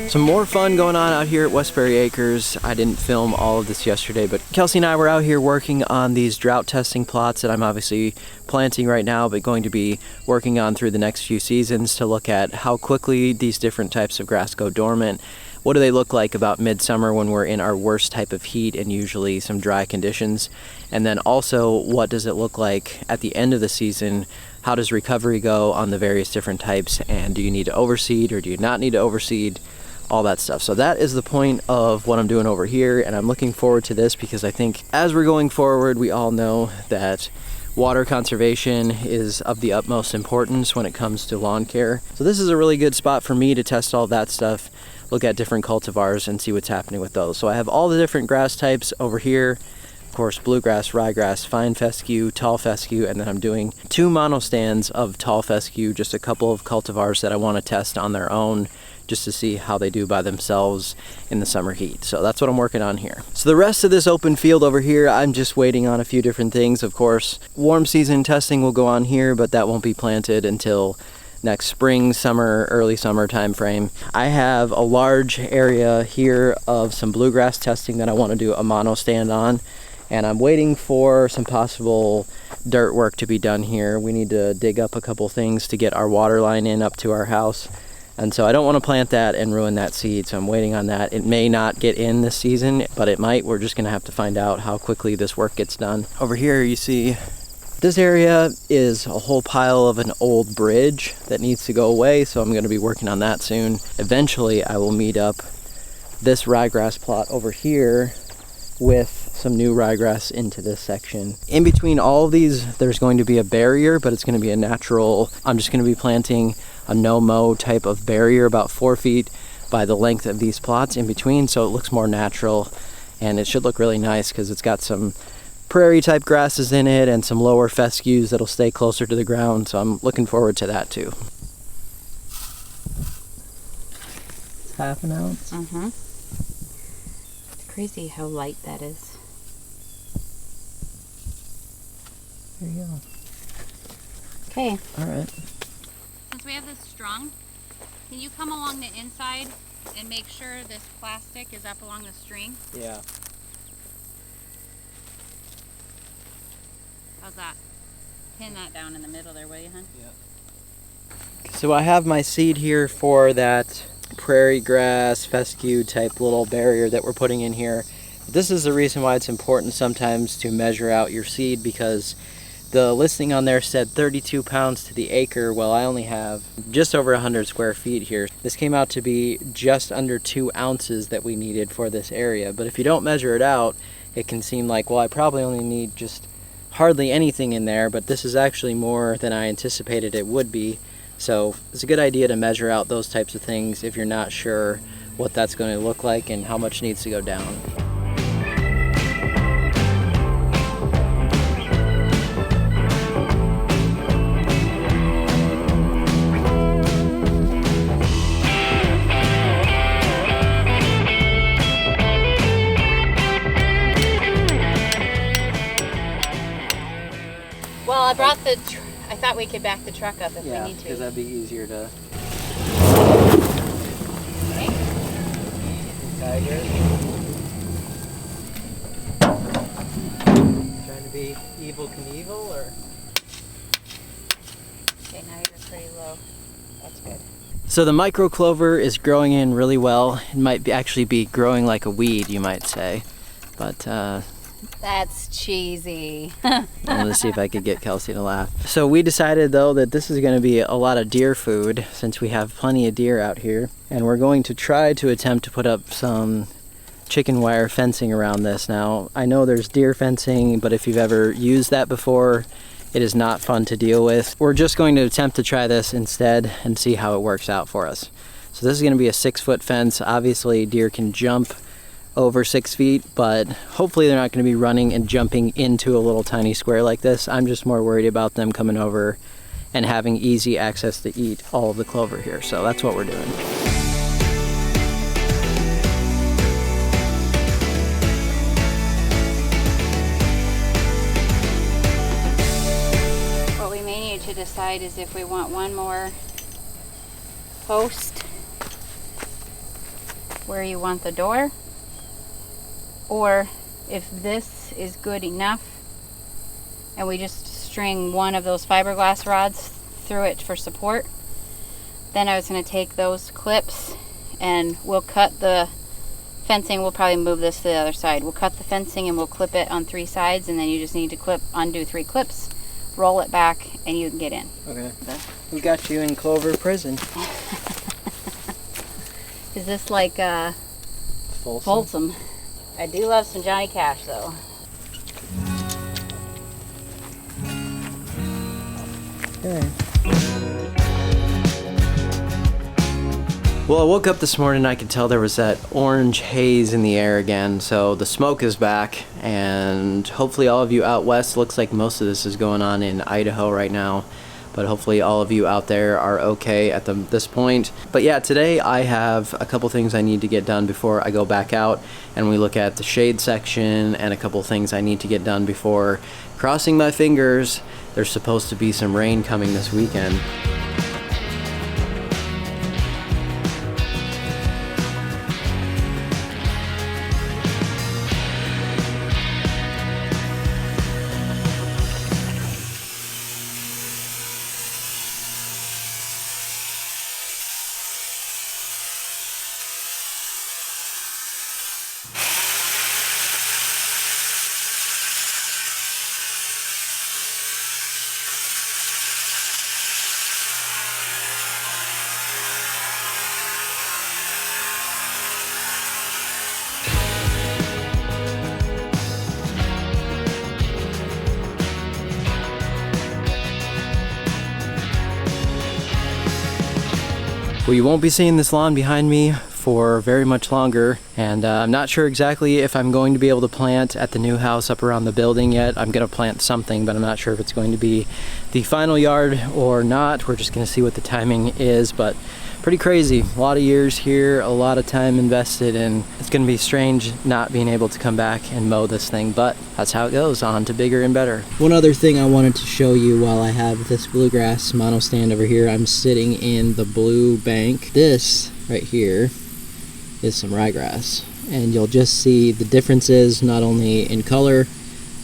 Some more fun going on out here at Westbury Acres. I didn't film all of this yesterday, but Kelsey and I were out here working on these drought testing plots that I'm obviously planting right now, but going to be working on through the next few seasons to look at how quickly these different types of grass go dormant. What do they look like about midsummer when we're in our worst type of heat and usually some dry conditions? And then also, what does it look like at the end of the season? How does recovery go on the various different types? And do you need to overseed or do you not need to overseed? All that stuff. So that is the point of what I'm doing over here, and I'm looking forward to this because I think as we're going forward, we all know that water conservation is of the utmost importance when it comes to lawn care. So this is a really good spot for me to test all that stuff, look at different cultivars and see what's happening with those. So I have all the different grass types over here. Of course, bluegrass, ryegrass, fine fescue, tall fescue, and then I'm doing 2 monostands of tall fescue, just a couple of cultivars that I want to test on their own just to see how they do by themselves in the summer heat. So that's what I'm working on here. So the rest of this open field over here, I'm just waiting on a few different things. Of course, warm season testing will go on here, but that won't be planted until next spring, summer, early summer time frame. I have a large area here of some bluegrass testing that I want to do a monostand on, and I'm waiting for some possible dirt work to be done here. We need to dig up a couple things to get our water line in up to our house. And so I don't want to plant that and ruin that seed, so I'm waiting on that. It may not get in this season, but it might. We're just going to have to find out how quickly this work gets done. Over here you see this area is a whole pile of an old bridge that needs to go away, so I'm going to be working on that soon. Eventually I will meet up this ryegrass plot over here with some new ryegrass into this section. In between all of these, there's going to be a barrier, but it's going to be a natural. I'm just going to be planting a no-mow type of barrier about 4 feet by the length of these plots in between, so it looks more natural, and it should look really nice because it's got some prairie type grasses in it and some lower fescues that'll stay closer to the ground, so I'm looking forward to that too. It's half an ounce. It's crazy how light that is. There you go. Okay. All right. Since we have this strung, can you come along the inside and make sure this plastic is up along the string? Yeah. How's that? Pin that down in the middle there, will you, hon? Yeah. So I have my seed here for that prairie grass, fescue type little barrier that we're putting in here. This is the reason why it's important sometimes to measure out your seed, because the listing on there said 32 pounds to the acre. Well, I only have just over 100 square feet here. This came out to be just under 2 ounces that we needed for this area. But if you don't measure it out, it can seem like, well, I probably only need just hardly anything in there, but this is actually more than I anticipated it would be. So it's a good idea to measure out those types of things if you're not sure what that's going to look like and how much needs to go down. Well, I brought the, I thought we could back the truck up if we need to. Because that'd be easier to... Okay. Tiger. Trying to be Evel Knievel, or? Okay, now you're pretty low. That's good. So the micro clover is growing in really well. It might actually be growing like a weed, you might say. But That's cheesy. I'm gonna see if I could get Kelsey to laugh. So we decided though that this is gonna be a lot of deer food since we have plenty of deer out here. And we're going to try to attempt to put up some chicken wire fencing around this. Now, I know there's deer fencing, but if you've ever used that before, it is not fun to deal with. We're just going to attempt to try this instead and see how it works out for us. So this is gonna be a 6-foot fence. Obviously deer can jump over 6 feet, but hopefully they're not going to be running and jumping into a little tiny square like this. I'm just more worried about them coming over and having easy access to eat all of the clover here. So that's what we're doing. decide is if we want one more post where you want the door, or if this is good enough and we just string one of those fiberglass rods through it for support. Then I was going to take those clips and we'll cut the fencing. We'll probably move this to the other side. We'll cut the fencing and we'll clip it on 3 sides, and then you just need to undo 3 clips, roll it back, and you can get in. Okay. We got you in Clover Prison. Is this like Folsom? I do love some Johnny Cash though. Okay. Well, I woke up this morning and I could tell there was that orange haze in the air again, so the smoke is back, and hopefully all of you out west, looks like most of this is going on in Idaho right now, but hopefully all of you out there are okay at this point. But yeah, today I have a couple things I need to get done before I go back out, and we look at the shade section and a couple things I need to get done before, crossing my fingers, there's supposed to be some rain coming this weekend. Well, you won't be seeing this lawn behind me for very much longer, and I'm not sure exactly if I'm going to be able to plant at the new house up around the building yet. I'm going to plant something, but I'm not sure if it's going to be the final yard or not. We're just going to see what the timing is, but pretty crazy. A lot of years here, a lot of time invested, and it's going to be strange not being able to come back and mow this thing, but that's how it goes, on to bigger and better. One other thing I wanted to show you while I have this bluegrass mono stand over here, I'm sitting in the blue bank. This right here is some ryegrass, and you'll just see the differences not only in color,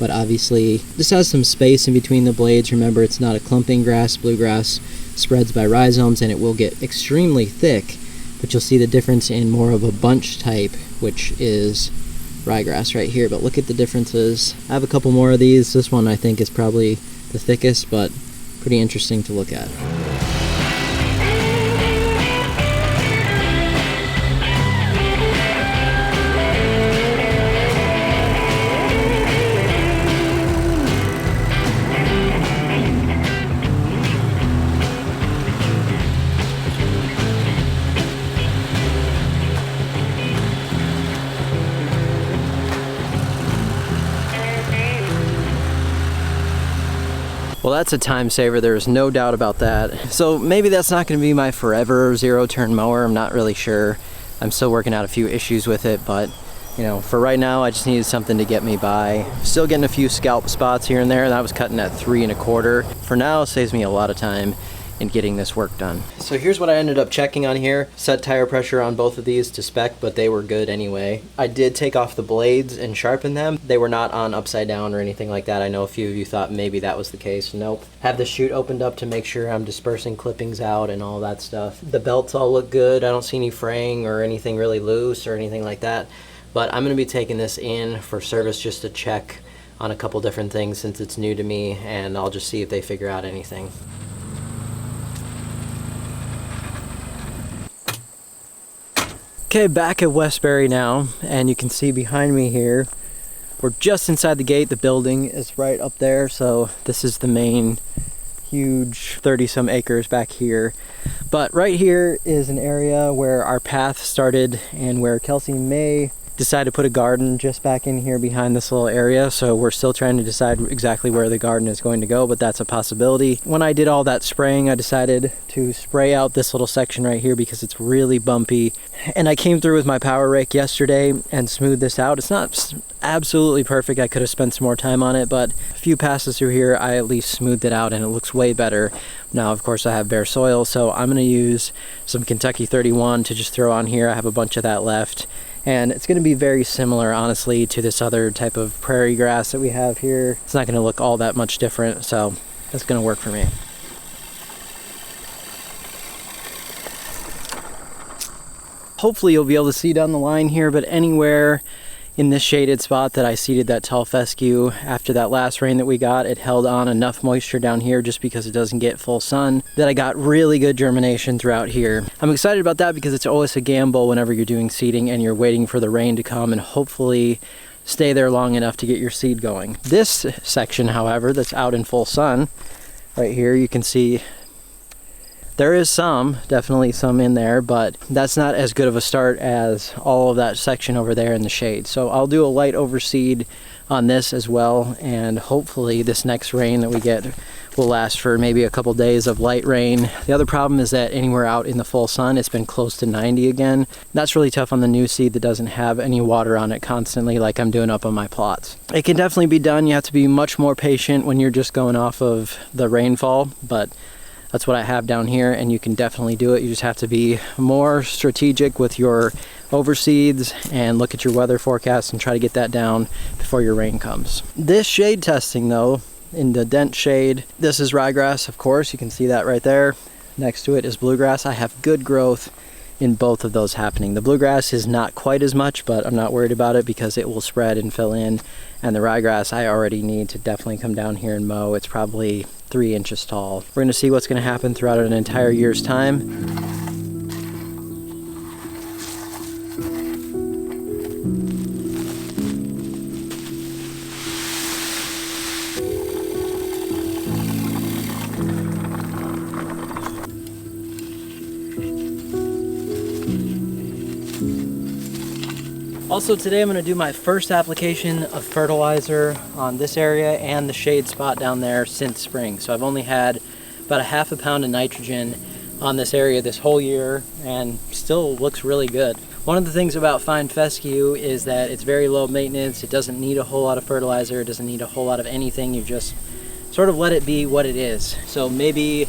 but obviously this has some space in between the blades. Remember, it's not a clumping grass. Bluegrass spreads by rhizomes and it will get extremely thick, but you'll see the difference in more of a bunch type, which is ryegrass right here. But look at the differences. I have a couple more of these. This one I think is probably the thickest, but pretty interesting to look at. Well, that's a time saver, there's no doubt about that. So maybe that's not going to be my forever zero-turn mower, I'm not really sure. I'm still working out a few issues with it, but you know, for right now I just needed something to get me by. Still getting a few scalp spots here and there, that was cutting at 3 1/4. For now, it saves me a lot of time in getting this work done. So here's what I ended up checking on here. Set tire pressure on both of these to spec, but they were good anyway. I did take off the blades and sharpen them. They were not on upside down or anything like that. I know a few of you thought maybe that was the case. Nope. Have the chute opened up to make sure I'm dispersing clippings out and all that stuff. The belts all look good. I don't see any fraying or anything really loose or anything like that. But I'm gonna be taking this in for service just to check on a couple different things since it's new to me, and I'll just see if they figure out anything. Okay, back at Westbury now, and you can see behind me here, we're just inside the gate. The building is right up there, so this is the main huge 30-some acres back here. But right here is an area where our path started and where Kelsey may decided to put a garden just back in here behind this little area, so we're still trying to decide exactly where the garden is going to go, but that's a possibility. When I did all that spraying, I decided to spray out this little section right here because it's really bumpy, and I came through with my power rake yesterday and smoothed this out. It's not absolutely perfect. I could have spent some more time on it, but a few passes through here I at least smoothed it out and it looks way better. Now of course I have bare soil, so I'm going to use some Kentucky 31 to just throw on here. I have a bunch of that left. And it's going to be very similar, honestly, to this other type of prairie grass that we have here. It's not going to look all that much different, so that's going to work for me. Hopefully you'll be able to see down the line here, but anywhere in this shaded spot that I seeded that tall fescue after that last rain that we got, it held on enough moisture down here just because it doesn't get full sun that I got really good germination throughout here. I'm excited about that because it's always a gamble whenever you're doing seeding and you're waiting for the rain to come and hopefully stay there long enough to get your seed going. This section, however, that's out in full sun, right here, you can see there is definitely some in there, but that's not as good of a start as all of that section over there in the shade. So I'll do a light overseed on this as well, and hopefully this next rain that we get will last for maybe a couple days of light rain. The other problem is that anywhere out in the full sun, it's been close to 90 again. That's really tough on the new seed that doesn't have any water on it constantly like I'm doing up on my plots. It can definitely be done. You have to be much more patient when you're just going off of the rainfall, but that's what I have down here, and you can definitely do it. You just have to be more strategic with your overseeds and look at your weather forecast and try to get that down before your rain comes. This shade testing though, in the dense shade, this is ryegrass, of course. You can see that right there. Next to it is bluegrass. I have good growth in both of those happening. The bluegrass is not quite as much, but I'm not worried about it because it will spread and fill in. And the ryegrass I already need to definitely come down here and mow. It's probably 3 inches tall. We're gonna see what's gonna happen throughout an entire year's time. Also today I'm going to do my first application of fertilizer on this area and the shade spot down there since spring. So I've only had about 1/2 pound of nitrogen on this area this whole year and still looks really good. One of the things about fine fescue is that it's very low maintenance. It doesn't need a whole lot of fertilizer. It doesn't need a whole lot of anything. You just sort of let it be what it is. So maybe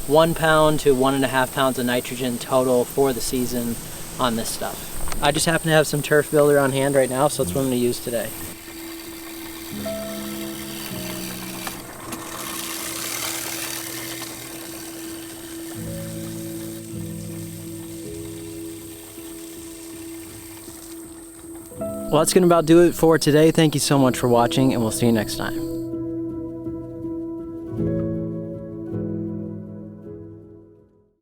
1 pound to 1.5 pounds of nitrogen total for the season on this stuff. I just happen to have some turf builder on hand right now, so that's what I'm going to use today. Well, that's going to about do it for today. Thank you so much for watching, and we'll see you next time.